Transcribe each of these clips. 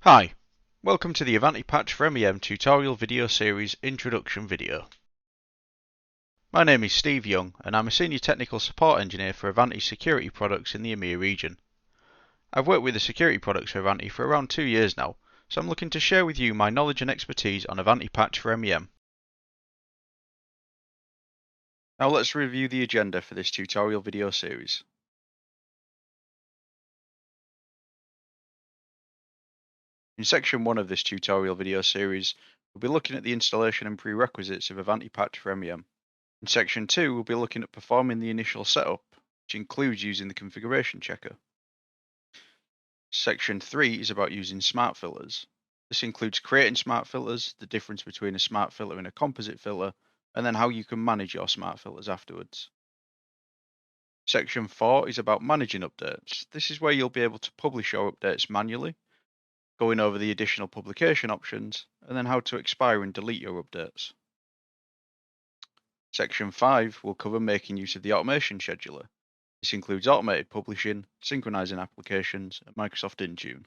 Hi, welcome to the Ivanti patch for MEM tutorial video series introduction video. My name is Steve Young and I'm a Senior Technical Support Engineer for Ivanti security products in the EMEA region. I've worked with the security products for Ivanti for around 2 years now, so I'm looking to share with you my knowledge and expertise on Ivanti patch for MEM. Now let's review the agenda for this tutorial video series. In section 1 of this tutorial video series, we'll be looking at the installation and prerequisites of Ivanti patch for MEM. In section 2, we'll be looking at performing the initial setup, which includes using the configuration checker. Section 3 is about using smart filters. This includes creating smart filters, the difference between a smart filter and a composite filter, and then how you can manage your smart filters afterwards. Section 4 is about managing updates. This is where you'll be able to publish your updates manually, going over the additional publication options, and then how to expire and delete your updates. Section 5 will cover making use of the automation scheduler. This includes automated publishing, synchronizing applications, and Microsoft Intune.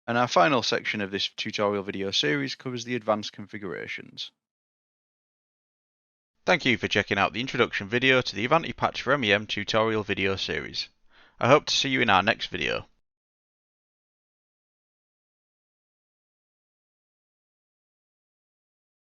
And our final section of this tutorial video series covers the advanced configurations. Thank you for checking out the introduction video to the Ivanti patch for MEM tutorial video series. I hope to see you in our next video.